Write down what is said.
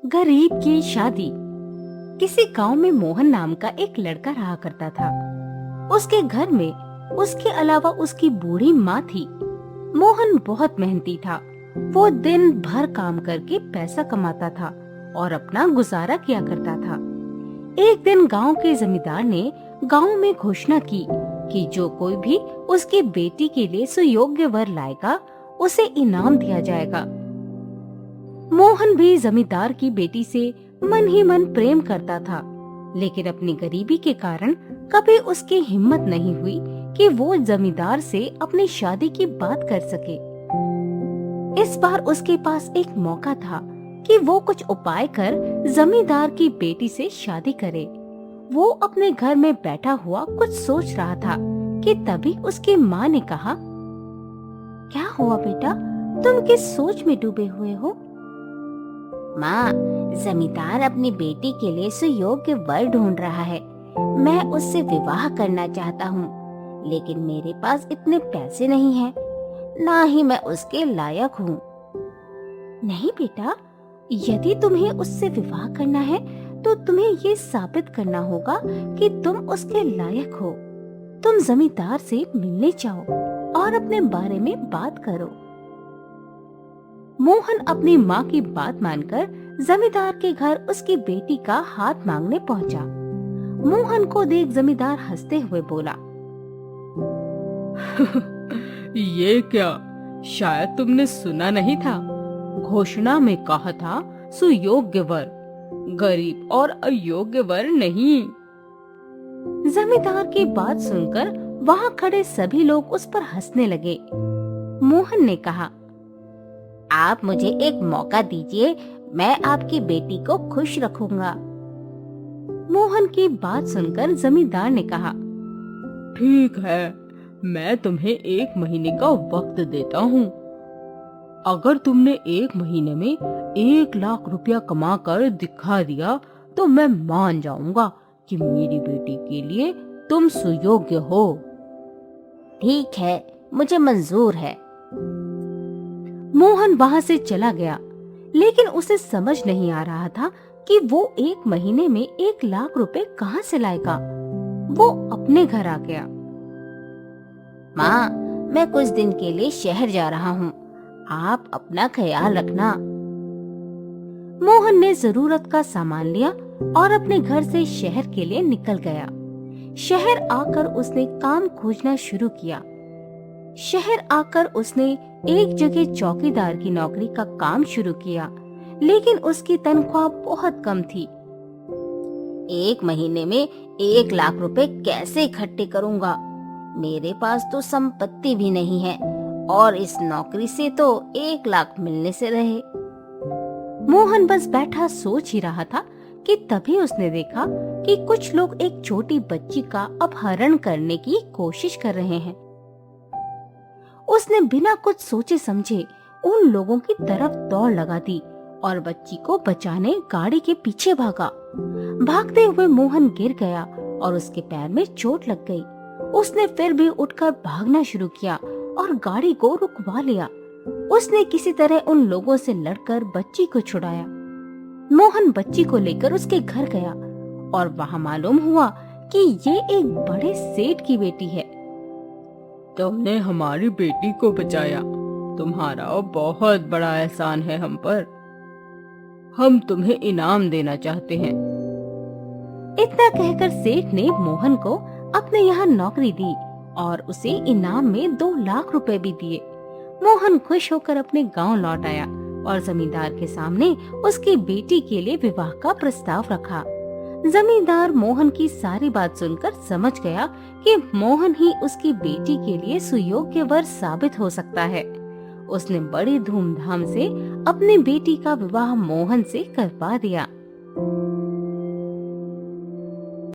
गरीब की शादी। किसी गांव में मोहन नाम का एक लड़का रहा करता था। उसके घर में उसके अलावा उसकी बूढ़ी माँ थी। मोहन बहुत मेहनती था। वो दिन भर काम करके पैसा कमाता था और अपना गुजारा किया करता था। एक दिन गांव के जमींदार ने गांव में घोषणा की कि जो कोई भी उसकी बेटी के लिए सुयोग्य वर लाएगा उसे इनाम दिया जाएगा। मोहन भी जमींदार की बेटी से मन ही मन प्रेम करता था, लेकिन अपनी गरीबी के कारण कभी उसकी हिम्मत नहीं हुई कि वो जमींदार से अपनी शादी की बात कर सके। इस बार उसके पास एक मौका था कि वो कुछ उपाय कर जमींदार की बेटी से शादी करे। वो अपने घर में बैठा हुआ कुछ सोच रहा था कि तभी उसकी माँ ने कहा, क्या हुआ बेटा, तुम किस सोच में डूबे हुए हो? माँ, जमींदार अपनी बेटी के लिए सुयोग्य वर ढूंढ रहा है। मैं उससे विवाह करना चाहता हूँ, लेकिन मेरे पास इतने पैसे नहीं हैं, ना ही मैं उसके लायक हूँ। नहीं बेटा, यदि तुम्हें उससे विवाह करना है तो तुम्हें ये साबित करना होगा कि तुम उसके लायक हो। तुम जमींदार से मिलने जाओ और अपने बारे में बात करो। मोहन अपनी माँ की बात मानकर जमींदार के घर उसकी बेटी का हाथ मांगने पहुंचा। मोहन को देख जमींदार हंसते हुए बोला, ये क्या, शायद तुमने सुना नहीं था। घोषणा में कहा था सुयोग्य वर, गरीब और अयोग्य वर नहीं। जमींदार की बात सुनकर वहाँ खड़े सभी लोग उस पर हंसने लगे। मोहन ने कहा, आप मुझे एक मौका दीजिए, मैं आपकी बेटी को खुश रखूंगा। मोहन की बात सुनकर जमींदार ने कहा, ठीक है, मैं तुम्हें 1 महीने का वक्त देता हूँ। अगर तुमने 1 महीने में 1 लाख रुपया कमा कर दिखा दिया तो मैं मान जाऊंगा कि मेरी बेटी के लिए तुम सुयोग्य हो। ठीक है, मुझे मंजूर है। मोहन वहाँ से चला गया, लेकिन उसे समझ नहीं आ रहा था कि वो 1 महीने में 1 लाख रुपए कहाँ से लाएगा। वो अपने घर आ गया। माँ, मैं कुछ दिन के लिए शहर जा रहा हूँ, आप अपना ख्याल रखना। मोहन ने जरूरत का सामान लिया और अपने घर से शहर के लिए निकल गया। शहर आकर उसने काम खोजना शुरू किया। शहर आकर उसने एक जगह चौकीदार की नौकरी का काम शुरू किया, लेकिन उसकी तनख्वाह बहुत कम थी। 1 महीने में 1 लाख रुपए कैसे इकट्ठे करूँगा? मेरे पास तो संपत्ति भी नहीं है और इस नौकरी से तो 1 लाख मिलने से रहे। मोहन बस बैठा सोच ही रहा था कि तभी उसने देखा कि कुछ लोग एक छोटी बच्ची का अपहरण करने की कोशिश कर रहे हैं। उसने बिना कुछ सोचे समझे उन लोगों की तरफ दौड़ लगा दी और बच्ची को बचाने गाड़ी के पीछे भागा। भागते हुए मोहन गिर गया और उसके पैर में चोट लग गई। उसने फिर भी उठकर भागना शुरू किया और गाड़ी को रुकवा लिया। उसने किसी तरह उन लोगों से लड़कर बच्ची को छुड़ाया। मोहन बच्ची को लेकर उसके घर गया और वहाँ मालूम हुआ कि ये एक बड़े सेठ की बेटी है। तुमने हमारी बेटी को बचाया, तुम्हारा बहुत बड़ा एहसान है हम पर। हम तुम्हें इनाम देना चाहते हैं। इतना कहकर सेठ ने मोहन को अपने यहाँ नौकरी दी और उसे इनाम में 2 लाख रुपए भी दिए। मोहन खुश होकर अपने गांव लौट आया और जमींदार के सामने उसकी बेटी के लिए विवाह का प्रस्ताव रखा। जमींदार मोहन की सारी बात सुनकर समझ गया कि मोहन ही उसकी बेटी के लिए सुयोग्य वर साबित हो सकता है। उसने बड़ी धूमधाम से अपनी बेटी का विवाह मोहन से करवा दिया।